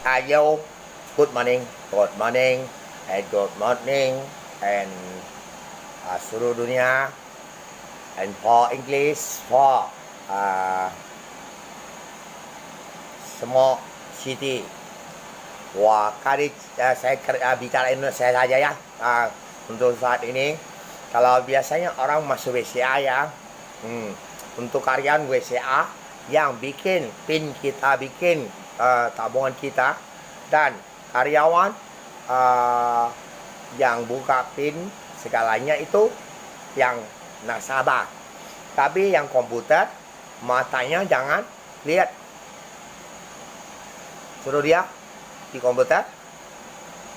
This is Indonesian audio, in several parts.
Yo, good morning, and good morning, and seluruh dunia, and for English, for semua city. Wah, kali saya bicara Indonesia saja ya. Untuk saat ini, kalau biasanya orang masuk WCA ya, untuk karyawan WCA yang bikin PIN kita, bikin tabungan kita, dan karyawan yang buka PIN segalanya itu yang nasabah. Tapi yang komputer, matanya jangan lihat. Suruh dia di komputer,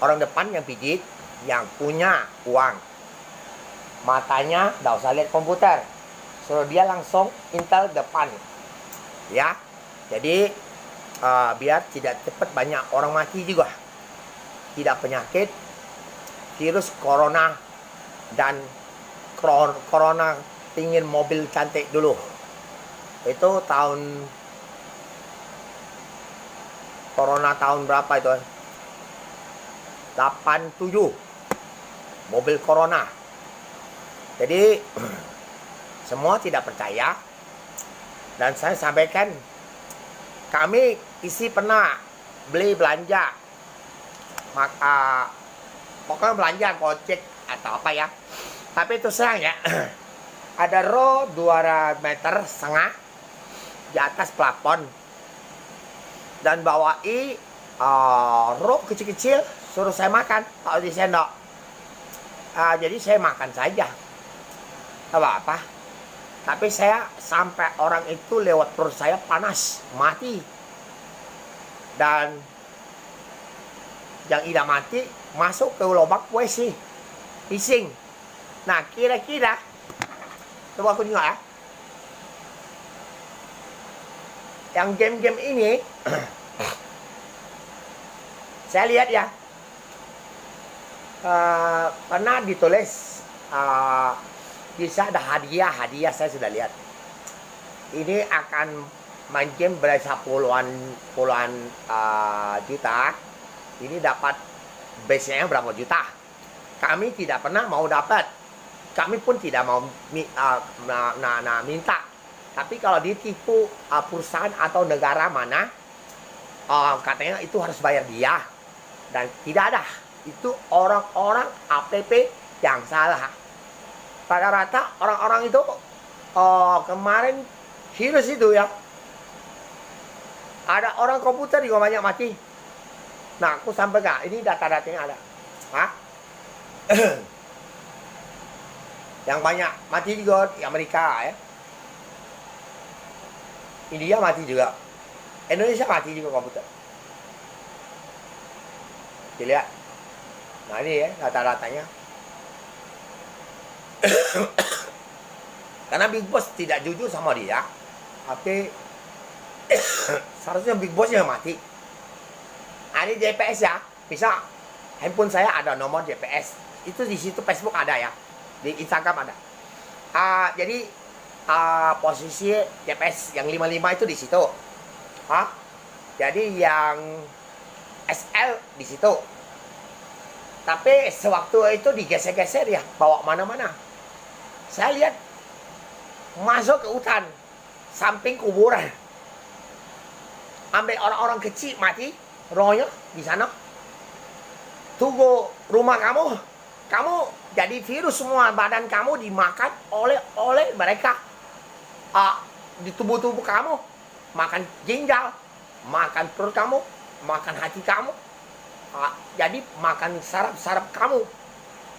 orang depan yang pijit, yang punya uang. Matanya tidak usah lihat komputer, suruh dia langsung intel depan. Ya, jadi biar tidak cepat banyak orang mati juga. Tidak penyakit, virus corona, dan corona pingin mobil cantik dulu. Itu corona tahun berapa itu? 87 mobil corona. Jadi semua tidak percaya, dan saya sampaikan, kami isi pernah beli belanja, maka pokoknya belanja Gojek atau apa ya. Tapi itu sayang ya, ada row 2 meter setengah di atas plafon, dan bawai row kecil-kecil, suruh saya makan kalau di sendok. Jadi saya makan saja, apa-apa. Tapi saya sampai orang itu lewat perut saya panas, mati. Dan yang tidak mati masuk ke lubang WC, pising. Nah, kira-kira, coba aku tengok ya, yang game-game ini saya lihat ya, pernah ditulis bisa ada hadiah saya sudah lihat. Ini akan main game berasa puluhan juta. Ini dapat base-nya berapa juta. Kami tidak pernah mau dapat. Kami pun tidak mau minta. Tapi kalau ditipu perusahaan atau negara mana, katanya itu harus bayar dia. Dan tidak ada. Itu orang-orang APP yang salah. Rata-rata orang-orang itu kemarin virus itu ya, ada orang komputer juga banyak mati. Nah, aku sampai gak, ini data-datanya ada. Yang banyak mati juga di Amerika ya, India mati juga, Indonesia mati juga komputer. Dilihat. Nah, ini ya data-datanya. Karena Big Boss tidak jujur sama dia, tapi seharusnya Big Boss yang mati. Ini GPS ya, bisa handphone saya ada nomor GPS, itu di situ, Facebook ada ya, di Instagram ada. Jadi posisi GPS yang 55 itu di situ. Jadi yang SL di situ. Tapi sewaktu itu digeser-geser ya, bawa mana-mana. Saya lihat masuk ke hutan, samping kuburan. Ambil orang-orang kecil mati, rohnya di sana. Tunggu rumah kamu jadi virus semua, badan kamu dimakan oleh mereka. Di tubuh-tubuh kamu, makan ginjal, makan perut kamu, makan hati kamu. Jadi makan saraf-saraf kamu.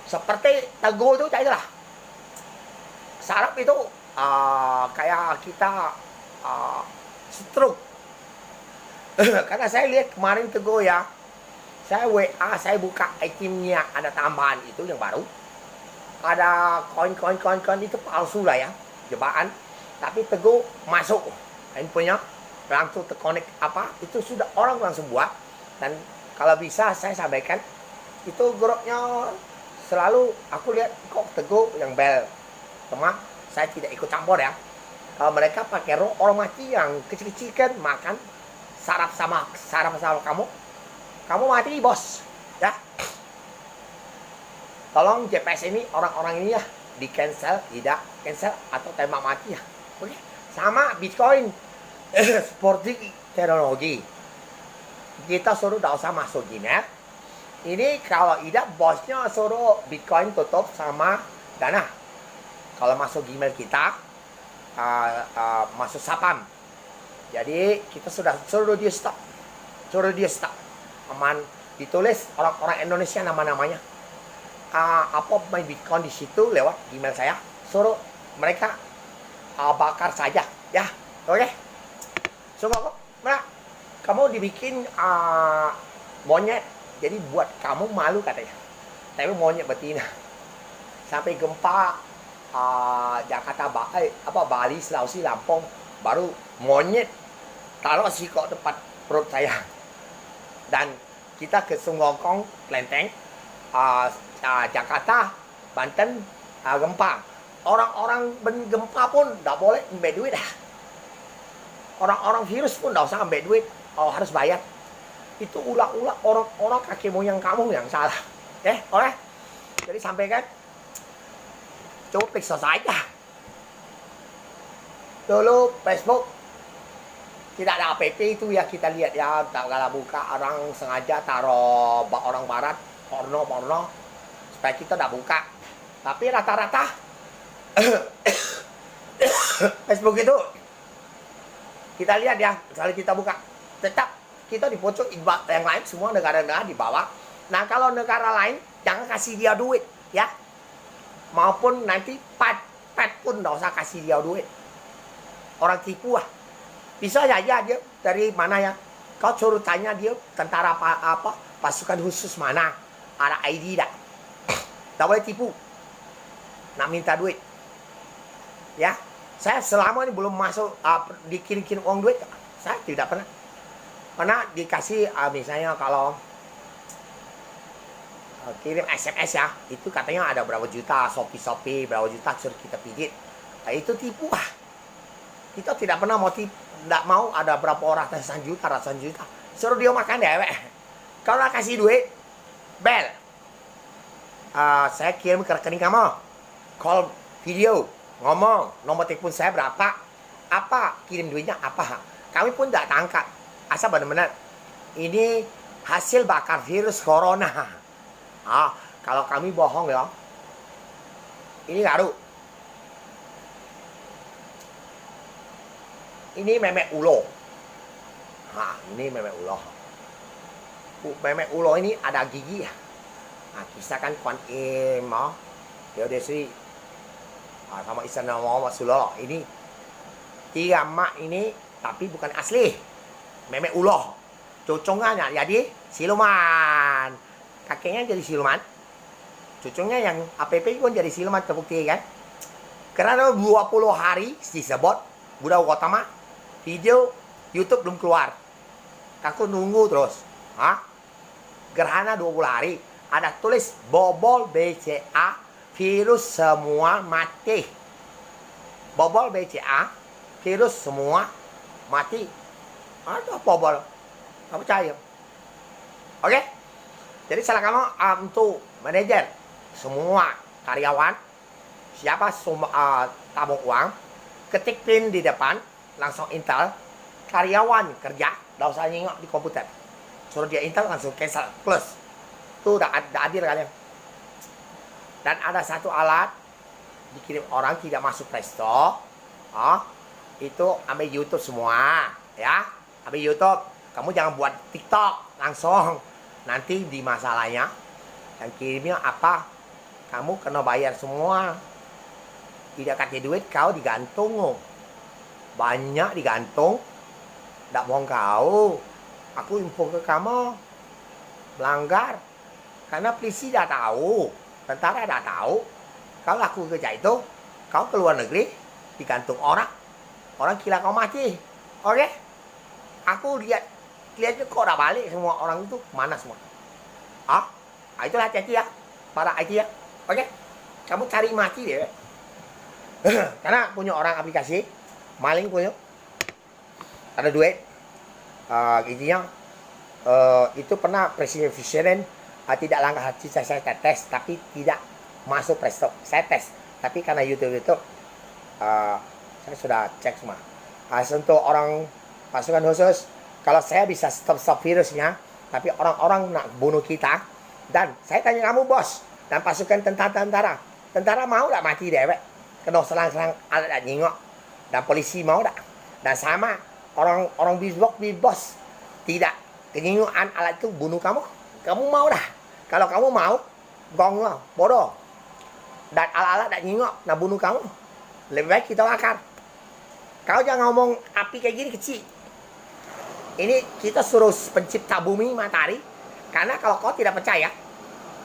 Seperti teguh itu jadilah. Saraf itu kayak kita stroke. Karena saya lihat kemarin teguh ya, saya WA, saya buka itemnya, ada tambahan itu yang baru. Ada koin itu palsu lah ya, jebakan. Tapi teguh masuk handphonenya, langsung terkonek itu sudah orang langsung buat. Dan kalau bisa saya sampaikan, itu grupnya selalu aku lihat kok teguh yang bel. Cuma saya tidak ikut campur ya. Kalau mereka pakai roh orang mati yang kecil-kecil kan makan saraf sama kamu, kamu mati bos, ya. Tolong JPS ini orang-orang ini ya di cancel, tidak cancel atau tembak mati ya. Oke, sama Bitcoin seperti teknologi. Kita suruh tidak usah masuk Gmail. Ini kalau tidak bosnya suruh Bitcoin tutup sama Dana. Kalau masuk Gmail kita masuk Sapam. Jadi kita sudah suruh dia stop. Aman, ditulis orang-orang Indonesia nama-namanya. Apa main Bitcoin di situ lewat email saya, suruh mereka bakar saja, ya. Oke. So kamu dibikin monyet, jadi buat kamu malu katanya. Tapi monyet betina. Sampai gempa Jakarta, Bali, Sulawesi, Lampung, baru monyet taruh si kok tempat perut saya. Dan kita ke Sunggokong, Klenteng, Jakarta, Banten, gempa. Orang-orang gempa pun tidak boleh ambil duit dah. Orang-orang virus pun tidak usah ambil duit, harus bayar. Itu ulah-ulah orang-orang kaki moyang kamu yang salah. Oke. Jadi sampaikan, coba periksa saja. Dulu Facebook tidak ada app itu ya, kita lihat ya, kalau buka orang sengaja taruh orang barat porno supaya kita tidak buka. Tapi rata-rata Facebook itu kita lihat ya, kalau kita buka tetap kita di pojok, yang lain semua negara-negara di bawah. Nah kalau negara lain jangan kasih dia duit ya, maupun nanti pet pun tidak usah kasih dia duit. Orang tipu ah. Bisa aja dia dari mana ya, kau suruh tanya dia tentara apa pasukan khusus mana, ada ID tak? Tak boleh tipu. Nak minta duit. Ya, saya selama ini belum masuk dikirim uang duit. Saya tidak pernah. Pernah dikasih misalnya kalau kirim SMS ya, itu katanya ada berapa juta, Shopee berapa juta, suruh kita pijit. Nah, itu tipu ah. Kita tidak pernah mau tipu, tidak mau ada berapa orang ratusan juta. Suruh dia makan deh. Kalau kasih duit, bel. Saya kirim ke rekening kamu. Call video, ngomong, nomor telepon saya berapa, apa, kirim duitnya apa. Kami pun tidak tangkap. Asal benar-benar ini hasil bakar virus corona. Kalau kami bohong ya, ini garu. Ini memek ulo. Ini memek ulo. Memek ulo ini ada gigi ya. Kisahkan Kuan Im, dia Desi, sama Istana Muhammad Sulolo. Ini 3 mak ini, tapi bukan asli. Memek ulo. Cucungnya jadi siluman. Kakeknya jadi siluman. Cucungnya yang APP pun jadi siluman, terbukti kan. Karena 20 hari disebut Buddha Gautama, video YouTube belum keluar. Aku nunggu terus. Gerhana 20 hari. Ada tulis bobol BCA, virus semua mati. Bobol BCA, virus semua mati. Ada bobol. Nggak percaya. Oke? Jadi salah kamu untuk manajer semua karyawan, siapa tabung uang, ketik pin di depan, langsung Intel, karyawan kerja, tidak usah nyengok di komputer. Suruh dia Intel langsung cancel, plus. Itu udah adil kalian. Dan ada satu alat, dikirim orang tidak masuk Play Store. Itu ambil YouTube semua. Ya, ambil YouTube. Kamu jangan buat TikTok langsung. Nanti di masalahnya, yang kirimnya apa, kamu kena bayar semua. Tidak kasih duit, kau digantung. Banyak digantung. Tidak bohong kau. Aku info ke kamu. Melanggar. Karena polisi dah tahu. Tentara dah tahu. Kau laku kerja itu, kau keluar negeri, digantung orang. Orang kira kau mati. Oke? Aku lihatnya kok udah balik semua orang itu. Mana semua? Itulah hati-hati ya. Para IT ya. Oke? Kamu cari mati deh. Karena punya orang aplikasi, maling punya, ada duit, intinya itu pernah presiden tidak langkah hati saya tes, tapi tidak masuk presto. Saya tes, tapi karena YouTube itu saya sudah cek semua. Untuk orang pasukan khusus, kalau saya bisa stop virusnya, tapi orang-orang nak bunuh kita, dan saya tanya kamu bos, dan pasukan tentara mau tak mati dewek? Kena serang-serang alat nyingok, dan polisi mau tak? Dan sama orang bos tidak kenyingokan alat itu bunuh kamu mau dah? Kalau kamu mau, gong lah, bodoh. Dan alat-alat tak nyingok nak bunuh kamu, lebih baik kita bakar. Kau jangan ngomong api kayak gini kecil. Ini kita suruh pencipta bumi matahari, karena kalau kau tidak percaya,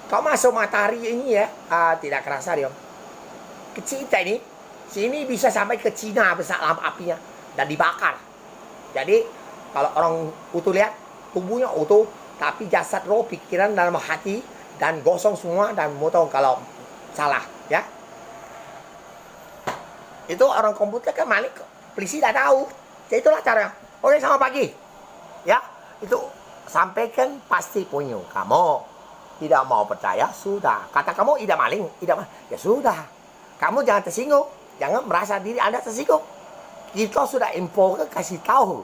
kau masuk matahari ini ya, tidak kerasa dia. Kecil kita ini, sini bisa sampai ke Cina besar lampu apinya dan dibakar. Jadi kalau orang utuh lihat, tubuhnya utuh, tapi jasad, roh, pikiran, dalam hati dan gosong semua, dan mau tahu kalau salah, ya. Itu orang komputer kan Malik, polisi tidak tahu. Jadi itulah caranya. Oke, selamat pagi. Ya, itu sampaikan pasti punya. Kamu tidak mau percaya, sudah. Kata kamu tidak maling, ya sudah. Kamu jangan tersinggung, jangan merasa diri Anda tersinggung. Kita sudah info kasih tahu.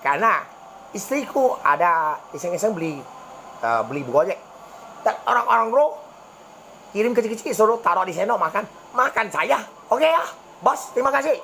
Karena istriku ada iseng-iseng beli Gojek. Dan orang-orang bro kirim kecil-kecil suruh taruh di sendok makan saya. Oke ya, bos, terima kasih.